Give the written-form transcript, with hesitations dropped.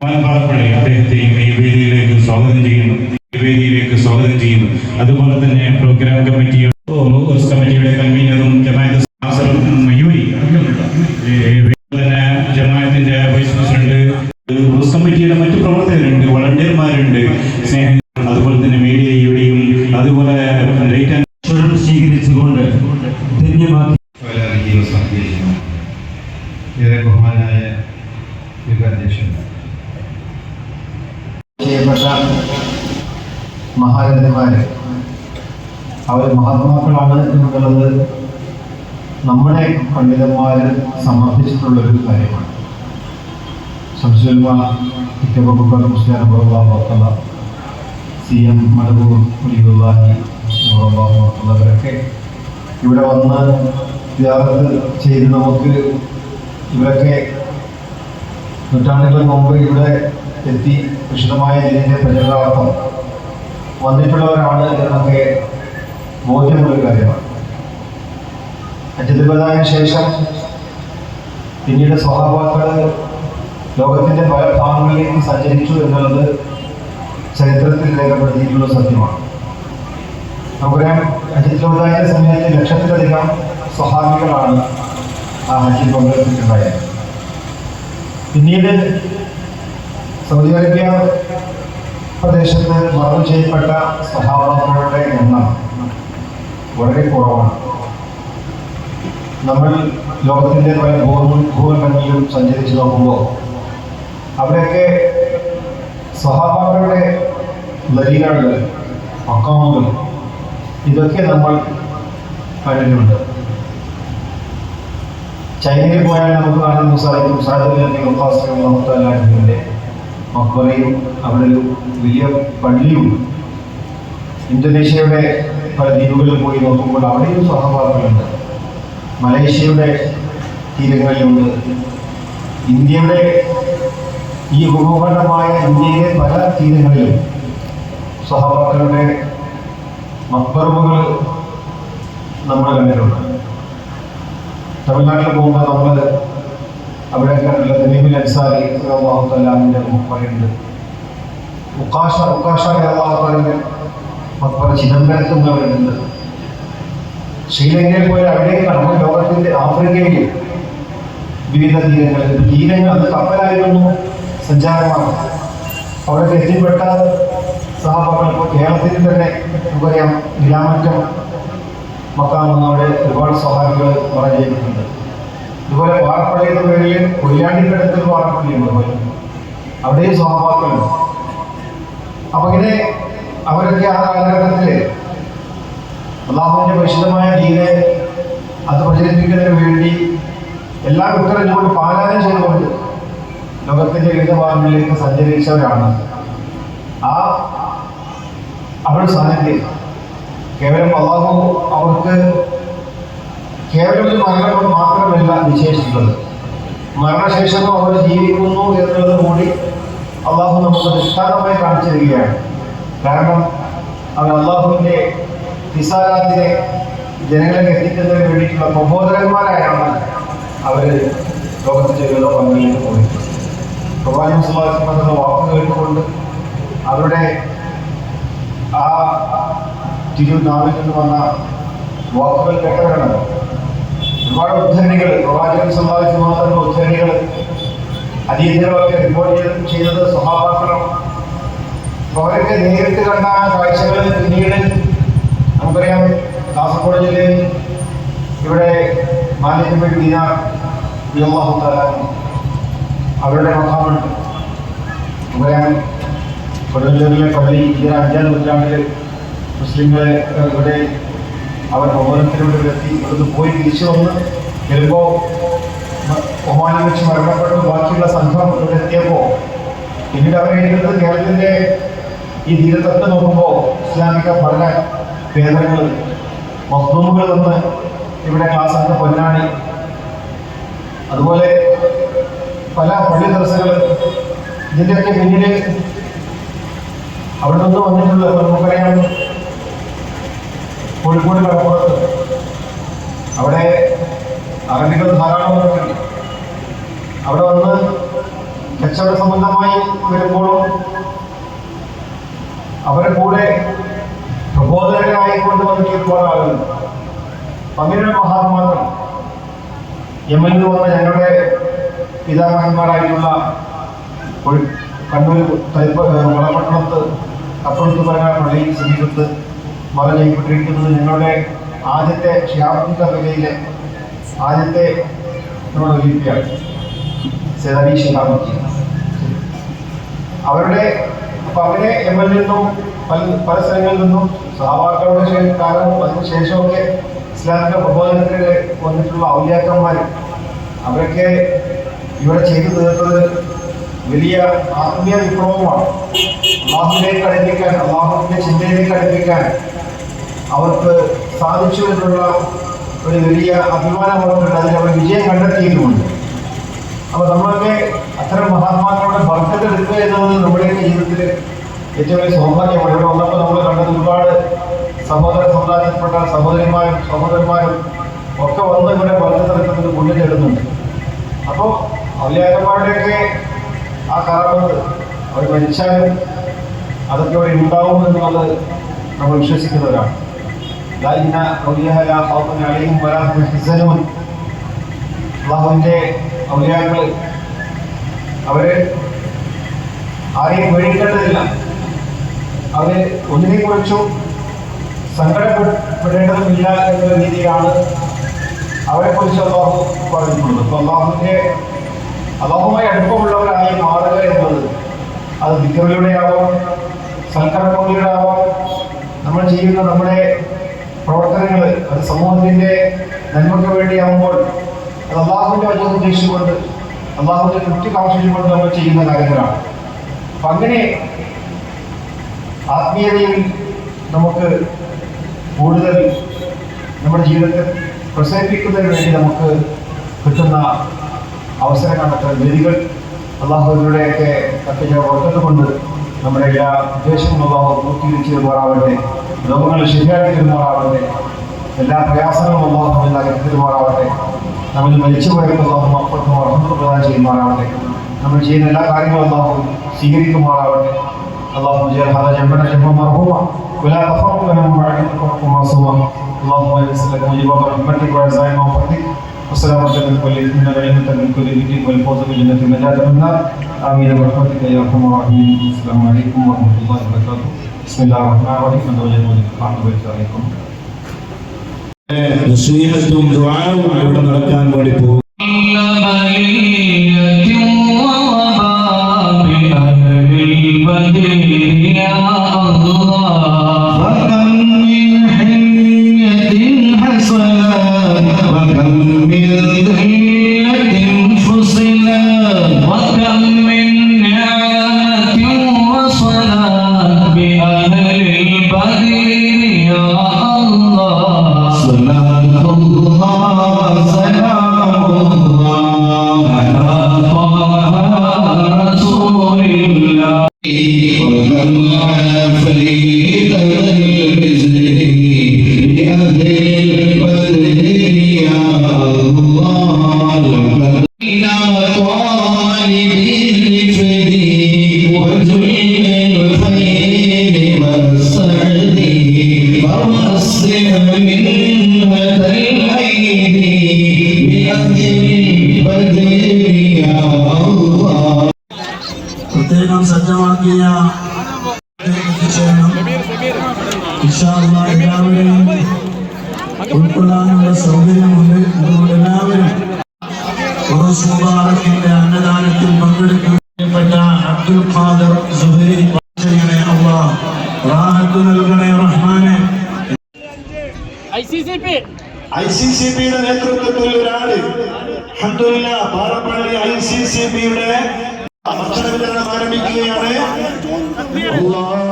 അദ്ദേഹത്തെയും ഈ വേദിയിലേക്ക് സ്വാഗതം ചെയ്യുന്നു. അതുപോലെ തന്നെ പ്രോഗ്രാം കമ്മിറ്റിയുടെ കൺവീനറും ജമാഅത്തിന്റെ വൈസ് പ്രസിഡന്റ്, കമ്മിറ്റിയുടെ മറ്റു പ്രവർത്തകരുണ്ട്, വളണ്ടിയർമാരുണ്ട്, സ്നേഹം, അതുപോലെ തന്നെ മീഡിയയുടെയും അതുപോലെ സ്വീകരിച്ചുകൊണ്ട് ധന്യമാക്കി ബഹുമാനായ യുഗാധ്യക്ഷൻ, ചെയ്യപ്പെട്ട മഹാരഥന്മാര് അവർ മഹാത്മാക്കളാണ് എന്നുള്ളത് നമ്മുടെ പണ്ഡിതന്മാർ സമർപ്പിച്ചിട്ടുള്ളൊരു കാര്യമാണ്. ശംസുൽമ മുസ്ലിം CM മടവൂർ മുലിബുല്ലാഹി അവരൊക്കെ ഇവിടെ വന്ന് സിയാറത്ത് ചെയ്ത് നമുക്ക് ഇവരൊക്കെ നൂറ്റാണ്ടുകൾക്ക് മുമ്പ് ഇവിടെ എത്തി വിശദമായ ഇതിൻ്റെ പ്രചരണാർത്ഥം വന്നിട്ടുള്ളവരാണ് എന്നൊക്കെ ബോധ്യമുള്ളൊരു കാര്യമാണ്. ഹജ്ജത്തുൽ ശേഷം പിന്നീട് സ്വഹാബാക്കൾ ലോകത്തിൻ്റെ പല ഭാഗങ്ങളിലേക്ക് സഞ്ചരിച്ചു എന്നുള്ളത് ചരിത്രത്തിൽ രേഖപ്പെടുത്തിയിട്ടുള്ള സത്യമാണ്. നമുക്കറിയാം, ഹജ്ജത്തുൽ സമയത്ത് ലക്ഷത്തിലധികം സ്വഹാബികളാണ് ആ ഹജ്ജിൽ പങ്കെടുത്തിട്ടുണ്ടായത്. പിന്നീട് സൗദി അറേബ്യ പ്രദേശത്ത് മറവ് ചെയ്യപ്പെട്ട സ്വഹാബാക്കളുടെ എണ്ണം വളരെ കുറവാണ്. നമ്മൾ ലോകത്തിൻ്റെ പല ഭൂഖണ്ഡങ്ങളിലും സഞ്ചരിച്ച് നോക്കുമ്പോൾ അവിടെയൊക്കെ സ്വഹാബാക്കളുടെ ദരീകളുകൾ, മക്കാമുകൾ, ഇതൊക്കെ നമ്മൾ കണ്ടിട്ടുണ്ട്. ചൈനയിൽ പോയാൽ നമുക്ക് കാണാൻ സാധിക്കും സാഹിബിന്റെ മക്ബറയും അവിടെ ഒരു വലിയ പള്ളിയും. ഇന്തോനേഷ്യയുടെ പല ദ്വീപുകളിൽ പോയി നോക്കുമ്പോൾ അവിടെയും സ്വഹാബാക്കളുണ്ട്. മലേഷ്യയുടെ തീരങ്ങളിലുണ്ട്. ഇന്ത്യയുടെ ഈ ഭൂഖണ്ഡമായ ഇന്ത്യയിലെ പല തീരങ്ങളിലും സ്വഹാബാക്കളുടെ മക്ബറുകൾ നമ്മൾ കണ്ടിട്ടുണ്ട്. തമിഴ്നാട്ടിൽ പോകുമ്പോൾ നമ്മൾ അവിടെ കണ്ടുള്ള തമീമുൽ അൻസാരി അള്ളാഹുത്തലാമിൻ്റെ മക്ബറയുണ്ട്. ഉക്കാഷ അള്ളാഹുത്തലാമിൻ്റെ മക്ബറ ചിദംബരത്തും അവിടെയുണ്ട്. ശ്രീലങ്കയിൽ പോയാൽ അവിടേക്ക് നമ്മൾ ലോകത്തിൻ്റെ ആഫ്രിക്കയിൽ വിവിധ തീരങ്ങൾ അത് കപ്പലായിരുന്നു സഞ്ചാരമാണ്. അവിടെ എത്തിപ്പെട്ട സഹാബാക്കൾ ഇപ്പോൾ കേരളത്തിൽ തന്നെ നമുക്കറിയാം, നിലാമറ്റം മക്കാമെന്ന് അവിടെ ഒരുപാട് സ്വഹാബികൾ മറ ചെയ്തിട്ടുണ്ട്. ഇതുപോലെ വാറപ്പള്ളിയുടെ പേരിൽ കൊയിലാണ്ടിക്കടുത്തൊരു വാറപ്പള്ളിയുണ്ട്, അവിടെയും സ്വഹാബാക്കളുണ്ട്. അപ്പൊ ഇങ്ങനെ അവരൊക്കെ ആ കാലഘട്ടത്തിൽ അള്ളാഹുവിന്റെ പരിശുദ്ധമായ ദീനെ അത് പ്രചരിപ്പിക്കുന്നതിന് വേണ്ടി എല്ലാ ഉത്തരവുകൊണ്ട് പാലായനം ചെയ്തുകൊണ്ട് ലോകത്തിന്റെ വിവിധ ഭാഗങ്ങളിലേക്ക് സഞ്ചരിച്ചവരാണ്. അവരുടെ സാന്നിധ്യം കേവലം അള്ളാഹു അവർക്ക് കേവലം ഒരു മരണം മാത്രമല്ല വിശേഷിക്കുന്നത്, മരണശേഷവും അവർ ജീവിക്കുന്നു എന്നുള്ളത് കൂടി അള്ളാഹു നമുക്ക് ദൃഷ്ടാന്തമായി കാണിച്ചു തരികയാണ്. കാരണം അവർ അള്ളാഹുവിൻ്റെ റിസാലാത്തിനെ ജനങ്ങളിലേക്ക് എത്തിക്കുന്നതിന് വേണ്ടിയിട്ടുള്ള പ്രബോധകന്മാരായാണ് അവർ ലോകത്തിൻ്റെ വിവിധ ഭാഗങ്ങളിലേക്ക് പോയിട്ടുള്ളത്. പ്രവാചകൻ സ്വല്ലല്ലാഹു അലൈഹി വസല്ലം വാക്ക് കേട്ടുകൊണ്ട് അവരുടെ ആ തിരുനാവിൽ നിന്ന് വന്ന വാക്കുകൾ കേട്ടവരാണ്. ഒരുപാട് ഉദ്ധരണികൾ, പ്രവാചകൻ സ്വല്ലല്ലാഹു അലൈഹി വസല്ലം ഉദ്ധരണികൾ അതീതരമൊക്കെ റിപ്പോർട്ട് ചെയ്തത് സ്വഹാബാക്കളും. അവരൊക്കെ നേരിട്ട് കണ്ട കാഴ്ചകൾ പിന്നീട് നമുക്കറിയാം. കാസർഗോഡ് ജില്ലയിൽ ഇവിടെ മാലിക് ബിൻ ദീനാർ റളിയല്ലാഹു തആല അവരുടെ മഖാമുണ്ട്. നമുക്കറിയാം, കൊടുങ്ങല്ലൂരിലെ പള്ളി ഇതിന് 5-ാം നൂറ്റാണ്ടിൽ മുസ്ലിങ്ങളെ ഇവിടെ അവർ ഭവനത്തിലൂടെ എത്തി ഇവിടുന്ന് പോയി തിരിച്ചു വന്ന് വരുമ്പോൾ ഒമാനിൽ വെച്ച് മരണപ്പെട്ടു. ബാക്കിയുള്ള സംഘം ഇവിടെ എത്തിയപ്പോൾ പിന്നീട് അവർ എഴുതുന്നത് കേരളത്തിൻ്റെ ഈ തീരത്തൊക്കെ നോക്കുമ്പോൾ ഇസ്ലാമിക പഠന കേന്ദ്രങ്ങൾ, മഖ്ദൂമുകൾ വന്ന് ഇവിടെ ക്ലാസ് എടുത്ത പൊന്നാണി, അതുപോലെ പല പള്ളി ദർസകൾ, ഇതിൻ്റെയൊക്കെ പിന്നിൽ അവിടെ നിന്ന് വന്നിട്ടുള്ള നമുക്കറിയാം. കോഴിക്കോട് കടപ്പുറത്ത് അവിടെ അറബികൾ ധാരാളം വന്നിട്ടുണ്ട്. അവിടെ വന്ന് കച്ചവട സംബന്ധമായി വരുമ്പോഴും അവരെ കൂടെ പ്രബോധകരായിക്കൊണ്ട് വന്നിട്ട് ഒരുപാട് ആളുകളുണ്ട്. അങ്ങനെയുള്ള മഹാത്മാക്കൾ യമനിൽ നിന്ന് വന്ന ഞങ്ങളുടെ പിതാമഹന്മാരായിട്ടുള്ള കണ്ണൂർ വളപട്ടണത്ത് കപ്പുറത്ത് പറഞ്ഞ പള്ളിയിൽ സമീപത്ത് മറ ചെയ്യപ്പെട്ടിരിക്കുന്നത് ഞങ്ങളുടെ ആദ്യത്തെ ഷിഹാബുദ്ദീൻ കബിലയിലെ ആദ്യത്തെ നമ്മുടെ വിപിയാണ് സേദാലി ഷിഹാബുദ്ദീൻ. അവരുടെ അപ്പം അവരെ യമനിൽ നിന്നും പല സ്ഥലങ്ങളിൽ നിന്നും സഹാബാക്കളുടെ കാലവും അതിനുശേഷമൊക്കെ ഇസ്ലാമിക പ്രബോധനത്തിന് വന്നിട്ടുള്ള ഔലിയാക്കന്മാർ അവരൊക്കെ ഇവിടെ ചെയ്തു തീർത്തത് വലിയ ആത്മീയ വിപ്ലവമാണ്. അള്ളാഹുവിലേക്ക് അടുപ്പിക്കാൻ, അള്ളാഹുവിന്റെ ചിന്തയിലേക്ക് അടുപ്പിക്കാൻ അവർക്ക് സാധിച്ചു എന്നുള്ള ഒരു വലിയ അഭിമാനം അവർക്കുണ്ട്. അതിൽ അവർ വിജയം കണ്ടെത്തിയിട്ടുമുണ്ട്. അപ്പോൾ നമ്മളൊക്കെ അത്തരം മഹാത്മാക്കളുടെ ബർക്കത്ത് എടുക്കുക എന്നത് നമ്മുടെയൊക്കെ ജീവിതത്തിൽ ഏറ്റവും വലിയ സൗഭാഗ്യമാണ്. ഇവിടെ വന്നപ്പോൾ നമ്മൾ കണ്ടത് ഒരുപാട് സമുദായത്തിൽപ്പെട്ട സഹോദരന്മാരും ഒക്കെ വന്ന് ഇവിടെ ബർക്കത്ത് എടുക്കുന്നത് മുന്നിൽ ഇടുന്നുണ്ട്. അപ്പോൾ ഔലിയാക്കന്മാരുടെയൊക്കെ ആ കറാമത്ത് അവർ മരിച്ചാലും അതൊക്കെ ഇവിടെ ഉണ്ടാവും എന്നുള്ളത് നമ്മൾ വിശ്വസിക്കുന്നവരാണ്. അള്ളാഹുവിൻ്റെ ഔലിയാക്കൾ അവര് ആരെയും പേടിക്കേണ്ടതില്ല. അവര് ഒന്നിനെ കുറിച്ചും സങ്കടപ്പെടേണ്ടതുമില്ല എന്നുള്ള രീതിയിലാണ് അവരെക്കുറിച്ച് അള്ളാഹു പറഞ്ഞിട്ടുള്ളത്. അപ്പോൾ അള്ളാഹുമായി അടുപ്പമുള്ളവരായി മാറുക എന്നത് അത് ദിക്റിലൂടെ ആവാം, സൽക്കർമ്മങ്ങളിലൂടെ ആവാം. നമ്മൾ ചെയ്യുന്ന നമ്മുടെ പ്രവർത്തനങ്ങൾ അത് സമൂഹത്തിൻ്റെ നന്മയ്ക്ക് വേണ്ടിയാവുമ്പോൾ അത് അള്ളാഹുവിൻ്റെ വചനം ഉദ്ദേശിച്ചുകൊണ്ട് അള്ളാഹുവിൻ്റെ തൃപ്തി കാക്ഷിച്ചുകൊണ്ട് നമ്മൾ ചെയ്യുന്ന കാര്യങ്ങളാണ്. അപ്പം അങ്ങനെ ആത്മീയതയിൽ നമുക്ക് കൂടുതൽ നമ്മുടെ ജീവിതത്തെ പ്രസരിപ്പിക്കുന്നതിന് വേണ്ടി നമുക്ക് കിട്ടുന്ന അവസരങ്ങളാണ് അത്തരം വേദികൾ. അള്ളാഹുവിലൂടെയൊക്കെ കത്തിച്ച വർക്കത്തുകൊണ്ട് നമ്മുടെ എല്ലാ ഉദ്ദേശങ്ങളും അള്ളാഹു പൂർത്തീകരിച്ച് തരുമാറാവട്ടെ. രോഗങ്ങൾ ശരിയാക്കി തരുമാറാവട്ടെ. എല്ലാ പ്രയാസങ്ങളും അള്ളാഹു അകറ്റി തരുമാറാവട്ടെ. നമ്മൾ മരിച്ചുപോയപ്പോൾ അള്ളാഹു അപ്പുറത്തും അർഹത പ്രദാനം ചെയ്യുമാറാവട്ടെ. നമ്മൾ ചെയ്യുന്ന എല്ലാ കാര്യങ്ങളും അള്ളാഹു സ്വീകരിക്കുമാറാവട്ടെ. അള്ളാഹു ജന്മ മർഹൂമ ولا تفرق لهم بعد تفرق ما سوى اللهم اجعل لك موجبات رحمتك وعزائم مغفرتك والسلامة من كل إثم والغنيمة من كل ذكر والفوز بالجنة والنجاة من النار آمين برحمتك يا أرحم الراحمين. السلام عليكم ورحمة الله وبركاته. بسم الله الرحمن الرحيم. عليكم നസീഹത്തും ദുആവും ഇവിടെ നടക്കാൻ വേണ്ടി പോകും. പ്രത്യേകം സജ്ജമാക്കിയ എല്ലാവരെയും ഉൾക്കൊള്ളാനുള്ള സൗകര്യമുണ്ട്. അതുകൊണ്ട് എല്ലാവരും മുബാറക്കിന്റെ അന്നദാനത്തിൽ പങ്കെടുക്കപ്പെട്ട അബ്ദുൽ ഖാദർ സുഹൈരി ചെയ്യണേ അല്ലാഹ്, റാഹത്ത് നൽകണേ റഹ്മാനെ. ICCP-യുടെ നേതൃത്വത്തിൽ ഒരാള് അൽഹംദുലില്ലാ പാറപ്പള്ളി ICCP-യുടെ ഭക്ഷണ വിതരണം ആരംഭിക്കുകയാണ്. അല്ലാഹ്